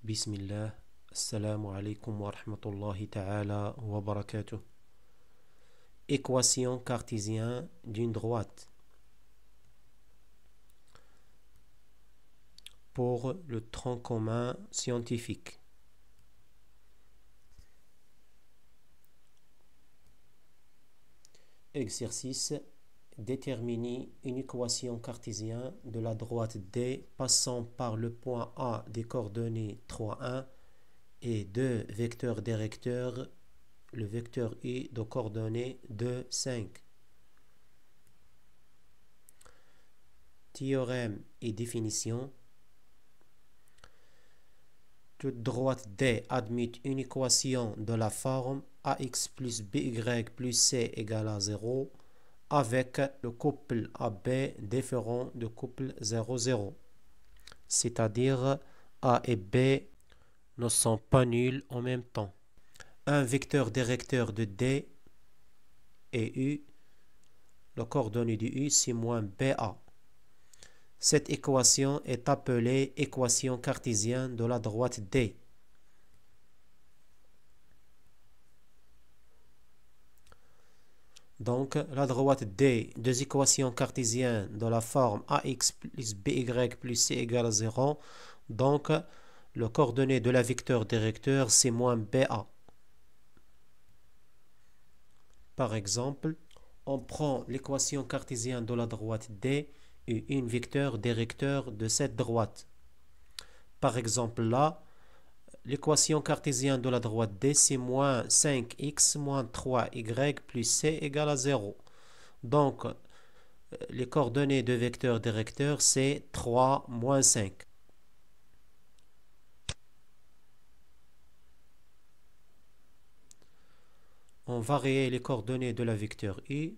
Bismillah, assalamu alaikum wa rahmatullahi ta'ala wa barakatuh. Équation cartésienne d'une droite. Pour le tronc commun scientifique. Exercice. Déterminer une équation cartésienne de la droite D passant par le point A des coordonnées 3, 1 et 2 vecteurs directeurs, le vecteur I de coordonnées 2, 5. Théorème et définition. Toute droite D admet une équation de la forme AX plus BY plus C égale à 0 avec le couple AB différent du couple 0, 0. C'est-à-dire A et B ne sont pas nuls en même temps. Un vecteur directeur de D et U, le coordonnée de U c'est moins BA. Cette équation est appelée équation cartésienne de la droite D. Donc, la droite D, deux équations cartésiennes de la forme AX plus BY plus C égale à 0. Donc, le coordonnée de la vecteur directeur, c'est moins BA. Par exemple, on prend l'équation cartésienne de la droite D et une vecteur directeur de cette droite. Par exemple, là, l'équation cartésienne de la droite D, c'est moins 5x moins 3y plus c égale à 0. Donc, les coordonnées de vecteur directeur, c'est 3 moins 5. On varie les coordonnées de la vecteur I.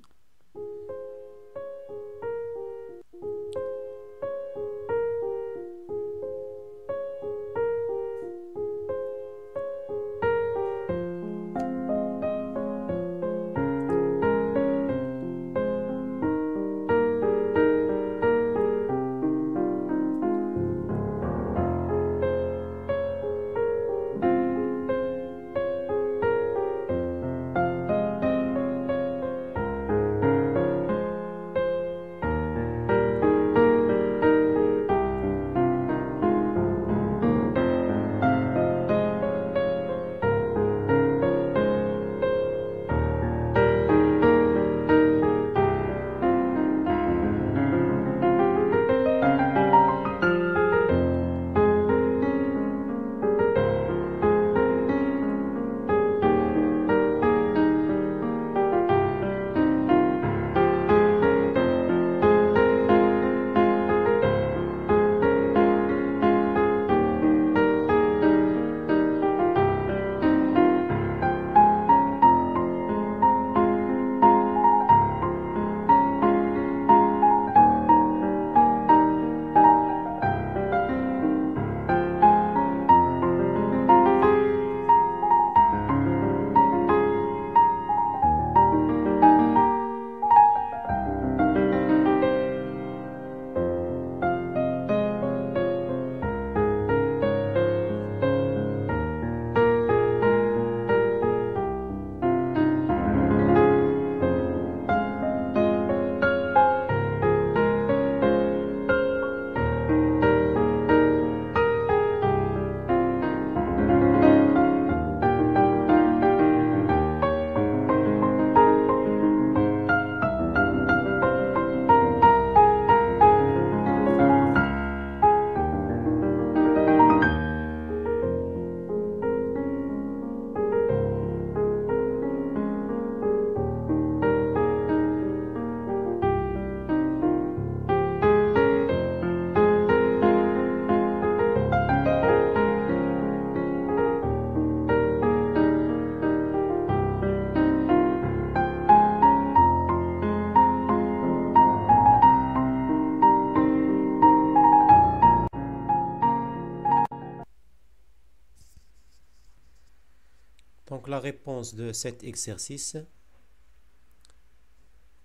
Donc la réponse de cet exercice,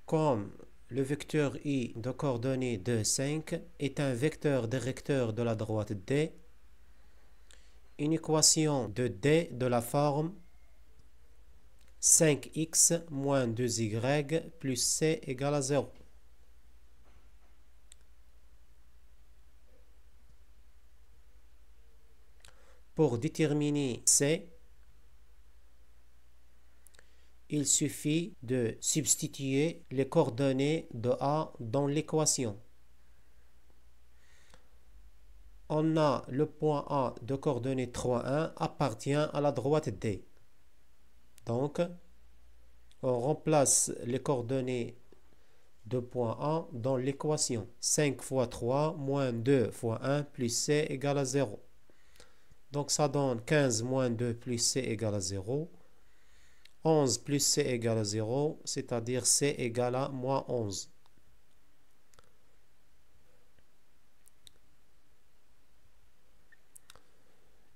comme le vecteur I de coordonnées 2, 5 est un vecteur directeur de la droite D, une équation de D de la forme 5x moins 2y plus c égale à 0. Pour déterminer c, il suffit de substituer les coordonnées de A dans l'équation. On a le point A de coordonnées 3, 1 appartient à la droite D. Donc, on remplace les coordonnées de point A dans l'équation. 5 fois 3 moins 2 fois 1 plus c égale à 0. Donc, ça donne 15 moins 2 plus c égale à 0. 11 plus c égale à 0, c'est-à-dire c égale à moins 11.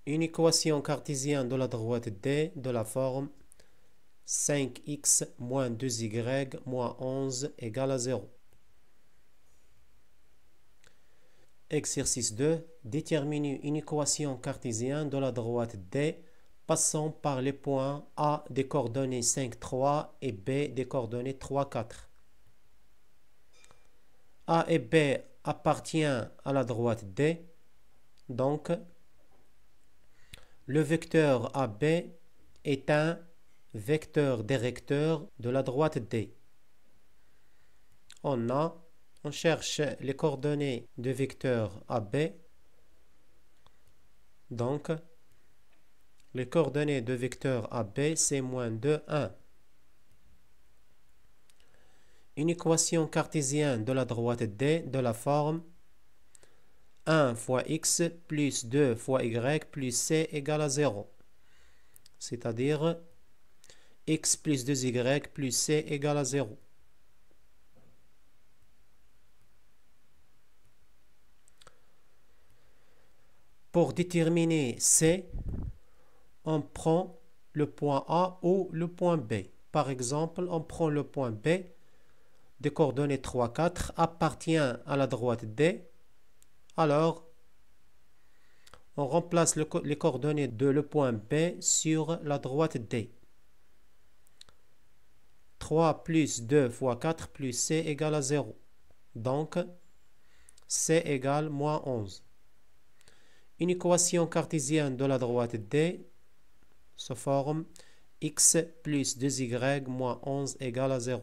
Une équation cartésienne de la droite D de la forme 5x moins 2y moins 11 égale à 0. Exercice 2. Déterminer une équation cartésienne de la droite D passant par les points A des coordonnées 5, 3 et B des coordonnées 3, 4. A et B appartiennent à la droite D, donc le vecteur AB est un vecteur directeur de la droite D. On cherche les coordonnées de vecteur AB. Donc, les coordonnées de vecteur AB, c'est moins 2, 1. Une équation cartésienne de la droite D de la forme 1 fois x plus 2 fois y plus c égale à 0. C'est-à-dire x plus 2y plus c égale à 0. Pour déterminer c, on prend le point A ou le point B. Par exemple, on prend le point B des coordonnées 3, 4 appartient à la droite D. Alors, on remplace les coordonnées de le point B sur la droite D. 3 plus 2 fois 4 plus c égale à 0. Donc, c égale moins 11. Une équation cartésienne de la droite D se forme x plus 2y moins 11 égale à 0.